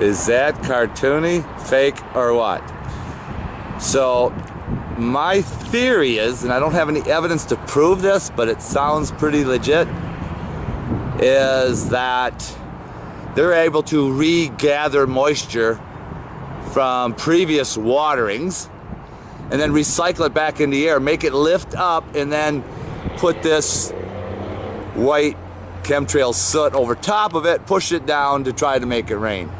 Is that cartoony, fake, or what? So my theory is, and I don't have any evidence to prove this, but it sounds pretty legit, is that they're able to regather moisture from previous waterings and then recycle it back in the air, make it lift up, and then put this white chemtrail soot over top of it, push it down to try to make it rain.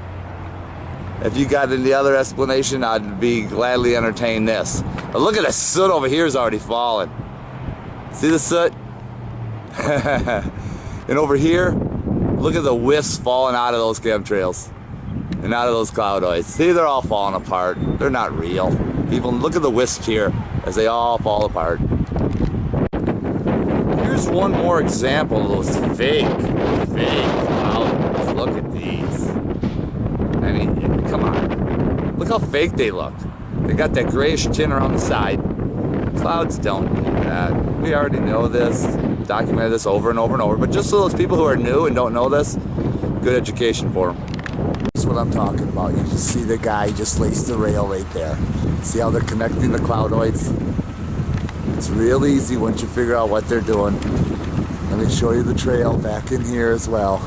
If you got any other explanation, I'd be gladly entertain this. But look at the soot over here is already falling. See the soot? And over here, look at the wisps falling out of those chemtrails and out of those cloudoids. See, they're all falling apart. They're not real. People, look at the wisps here as they all fall apart. Here's one more example of those fake clouds. Look at these. I mean, come on. Look how fake they look. They got that grayish tint around the side. Clouds don't do that. We already know this, documented this over and over and over, but just so those people who are new and don't know this, good education for them. That's what I'm talking about. You just see the guy just laced the rail right there. See how they're connecting the cloudoids? It's real easy once you figure out what they're doing. Let me show you the trail back in here as well.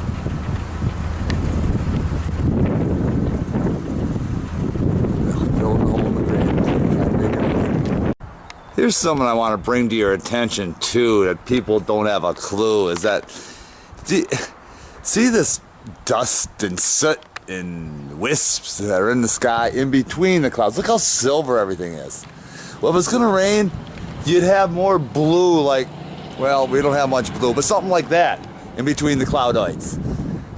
Here's something I want to bring to your attention too that people don't have a clue, is that, see this dust and soot and wisps that are in the sky in between the clouds? Look how silver everything is. Well, if it's going to rain, you'd have more blue, like, well, we don't have much blue, but something like that in between the cloudoids.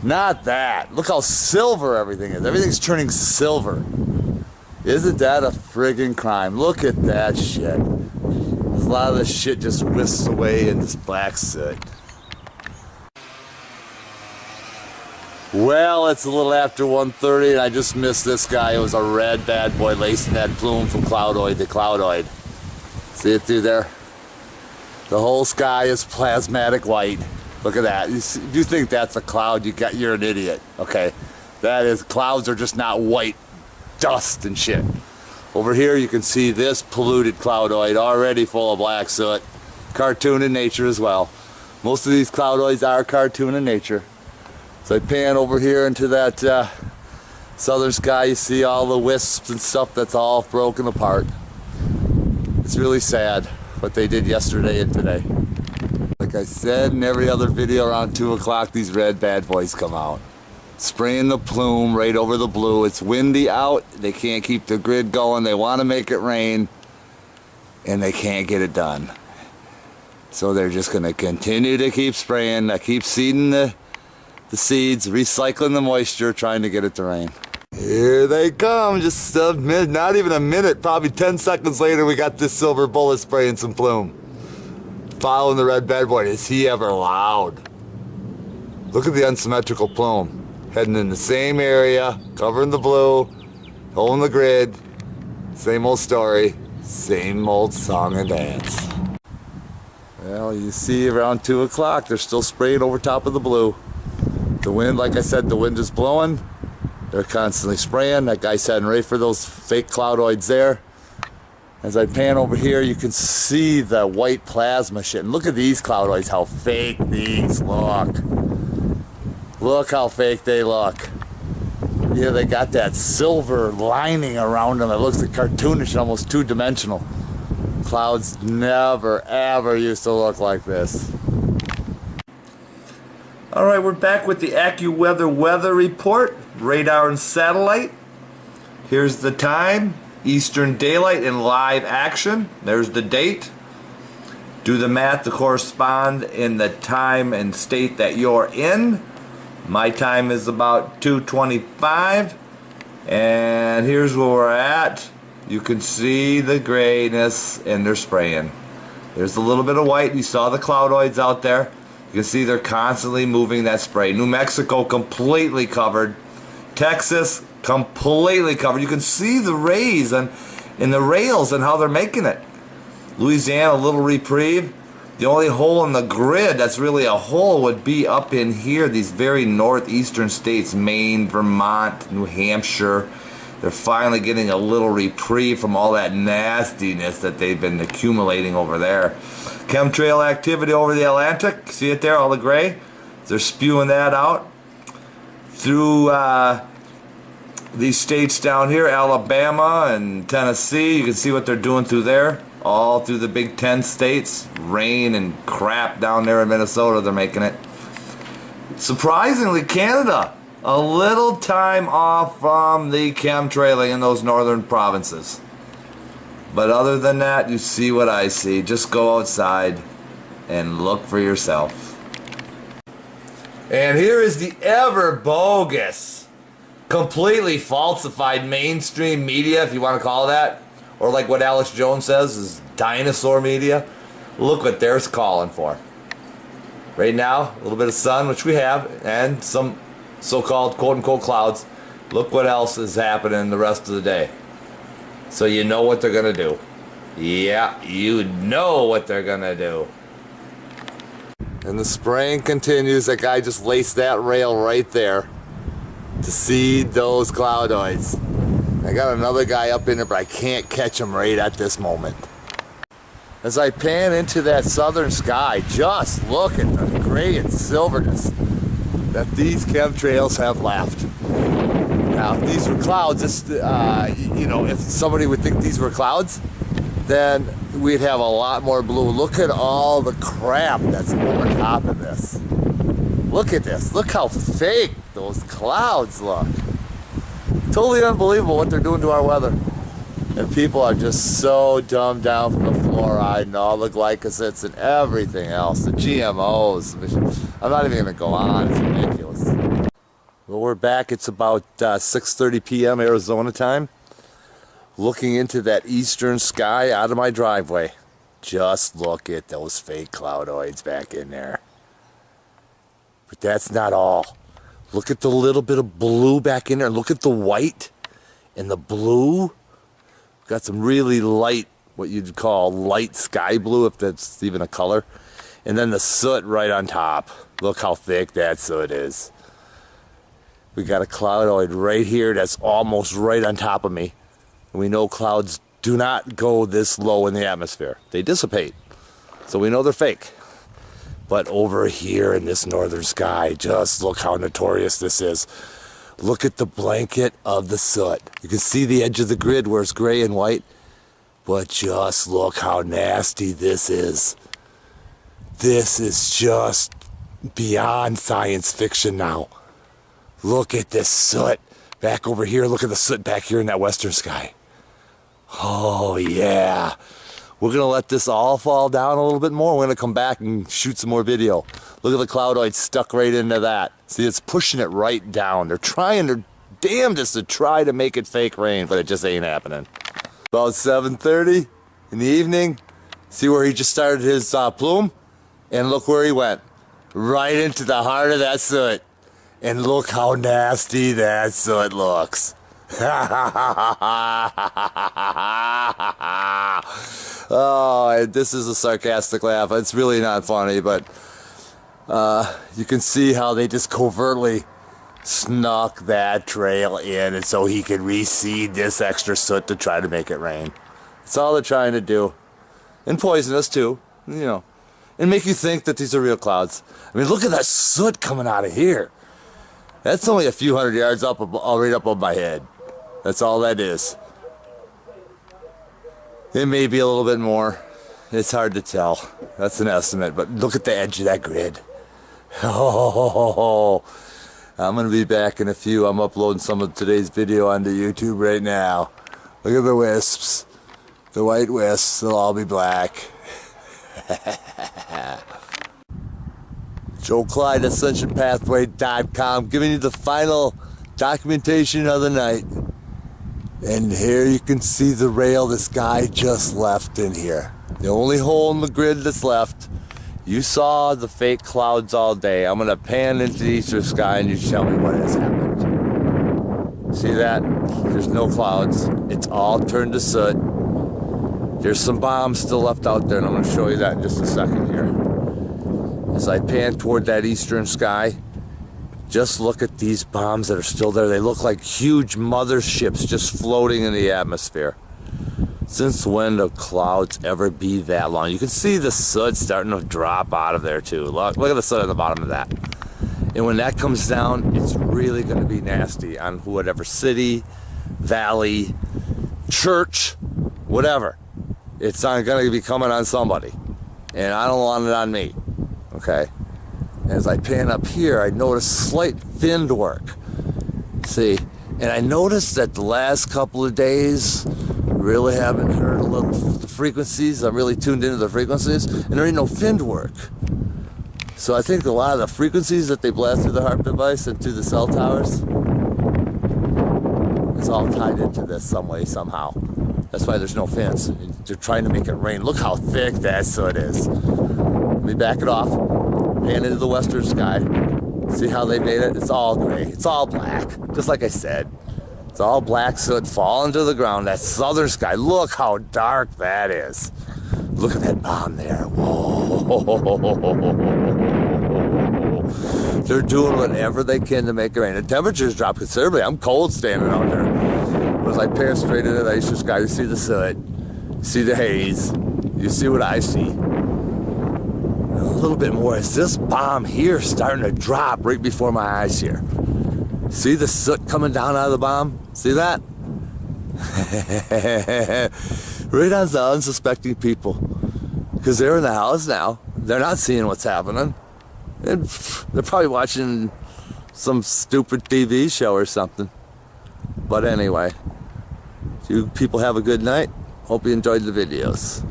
Not that. Look how silver everything is. Everything's turning silver. Isn't that a friggin' crime? Look at that shit. A lot of this shit just whisks away in this black soot. Well, it's a little after 1:30 and I just missed this guy. It was a red bad boy lacing that plume from cloudoid to cloudoid. See it through there? The whole sky is plasmatic white. Look at that. If you think that's a cloud, you're an idiot. Okay, that is, clouds are just not white dust and shit. Over here you can see this polluted cloudoid already full of black soot. Cartoon in nature as well. Most of these cloudoids are cartoon in nature. So I pan over here into that southern sky, you see all the wisps and stuff that's all broken apart. It's really sad what they did yesterday and today. Like I said in every other video, around 2 o'clock these red bad boys come out. Spraying the plume right over the blue. It's windy out. They can't keep the grid going. They want to make it rain and they can't get it done. So they're just going to continue to keep spraying, keep seeding the seeds, recycling the moisture, trying to get it to rain. Here they come. Just a minute, not even a minute, probably 10 seconds later we got this silver bullet spraying some plume. Following the red bad boy. Is he ever loud? Look at the unsymmetrical plume. Heading in the same area, covering the blue, holding the grid, same old story, same old song and dance. Well, you see around 2 o'clock, they're still spraying over top of the blue. The wind, like I said, the wind is blowing. They're constantly spraying. That guy's heading right for those fake cloudoids there. As I pan over here, you can see the white plasma shit. And look at these cloudoids, how fake these look. Look how fake they look. Yeah, they got that silver lining around them. It looks like cartoonish and almost two-dimensional. Clouds never, ever used to look like this. Alright, we're back with the AccuWeather weather report. Radar and satellite. Here's the time. Eastern Daylight in live action. There's the date. Do the math to correspond in the time and state that you're in. My time is about 2:25, and here's where we're at. You can see the grayness, and they're spraying. There's a little bit of white. You saw the cloudoids out there. You can see they're constantly moving that spray. New Mexico completely covered. Texas completely covered. You can see the rays in the rails and how they're making it. Louisiana, a little reprieve. The only hole in the grid that's really a hole would be up in here, these very northeastern states, Maine, Vermont, New Hampshire. They're finally getting a little reprieve from all that nastiness that they've been accumulating over there. Chemtrail activity over the Atlantic, see it there, all the gray? They're spewing that out through these states down here, Alabama and Tennessee. You can see what they're doing through there. All through the Big Ten states. Rain and crap down there in Minnesota, they're making it. Surprisingly, Canada, a little time off from the chemtrailing in those northern provinces. But other than that, you see what I see. Just go outside and look for yourself. And here is the ever bogus, completely falsified mainstream media, if you want to call it that. Or like what Alex Jones says is dinosaur media. Look what they're calling for. Right now, a little bit of sun, which we have, and some so-called quote-unquote clouds. Look what else is happening the rest of the day. So you know what they're going to do. Yeah, you know what they're going to do. And the spraying continues. That guy just laced that rail right there to seed those cloudoids. I got another guy up in there, but I can't catch him right at this moment. As I pan into that southern sky, just look at the gray and silverness that these chemtrails have left. Now, if these were clouds, you know, if somebody would think these were clouds, then we'd have a lot more blue. Look at all the crap that's over top of this. Look at this. Look how fake those clouds look. Totally unbelievable what they're doing to our weather. And people are just so dumbed down from the fluoride and all the glycosides and everything else. The GMOs. I'm not even going to go on. It's ridiculous. Well, we're back. It's about 6:30 p.m. Arizona time. Looking into that eastern sky out of my driveway. Just look at those fake cloudoids back in there. But that's not all. Look at the little bit of blue back in there. Look at the white and the blue. Got some really light, what you'd call light sky blue, if that's even a color. And then the soot right on top. Look how thick that soot is. We got a cloudoid right here that's almost right on top of me. And we know clouds do not go this low in the atmosphere. They dissipate. So we know they're fake. But over here in this northern sky, just look how notorious this is. Look at the blanket of the soot. You can see the edge of the grid where it's gray and white. But just look how nasty this is. This is just beyond science fiction now. Look at this soot back over here. Look at the soot back here in that western sky. Oh, yeah. We're going to let this all fall down a little bit more. We're going to come back and shoot some more video. Look at the cloudoid stuck right into that. See, it's pushing it right down. They're trying their damnedest to try to make it fake rain, but it just ain't happening. About 7:30 in the evening. See where he just started his plume? And look where he went. Right into the heart of that soot. And look how nasty that soot looks. Oh, this is a sarcastic laugh. It's really not funny, but you can see how they just covertly snuck that trail in, and so he could reseed this extra soot to try to make it rain. That's all they're trying to do, and poison us too, you know, and make you think that these are real clouds. I mean, look at that soot coming out of here. That's only a few hundred yards up, right up above my head. That's all that is. It may be a little bit more. It's hard to tell. That's an estimate, but look at the edge of that grid. Oh, I'm going to be back in a few. I'm uploading some of today's video onto YouTube right now. Look at the wisps. The white wisps. They'll all be black. Joe Clyde, AscensionPathway.com, giving you the final documentation of the night. And here you can see the rail this guy just left in here. The only hole in the grid that's left. You saw the fake clouds all day. I'm going to pan into the eastern sky and you tell me what has happened. See that? There's no clouds. It's all turned to soot. There's some bombs still left out there, and I'm going to show you that in just a second here. As I pan toward that eastern sky, just look at these bombs that are still there. They look like huge motherships just floating in the atmosphere. Since when do clouds ever be that long? You can see the soot starting to drop out of there too. Look at the soot on the bottom of that. And when that comes down, it's really going to be nasty on whatever city, valley, church, whatever. It's going to be coming on somebody. And I don't want it on me. Okay? As I pan up here, I notice slight finned work. See? And I noticed that the last couple of days, really haven't heard the frequencies. I'm really tuned into the frequencies, and there ain't no finned work. So I think a lot of the frequencies that they blast through the HAARP device and to the cell towers, it's all tied into this some way, somehow. That's why there's no fins. They're trying to make it rain. Look how thick that soot is. Let me back it off, pan into the western sky. See how they made it? It's all gray. It's all black, just like I said. It's all black soot falling to the ground. That southern sky, look how dark that is. Look at that bomb there. Whoa. They're doing whatever they can to make it rain. The temperatures drop considerably. I'm cold standing out there. But as I pan straight into the eastern sky, you see the soot, you see the haze, you see what I see. And a little bit more is this bomb here starting to drop right before my eyes here. See the soot coming down out of the bomb? See that? Right on the unsuspecting people. Because they're in the house now. They're not seeing what's happening. And they're probably watching some stupid TV show or something. But anyway, you people have a good night. Hope you enjoyed the videos.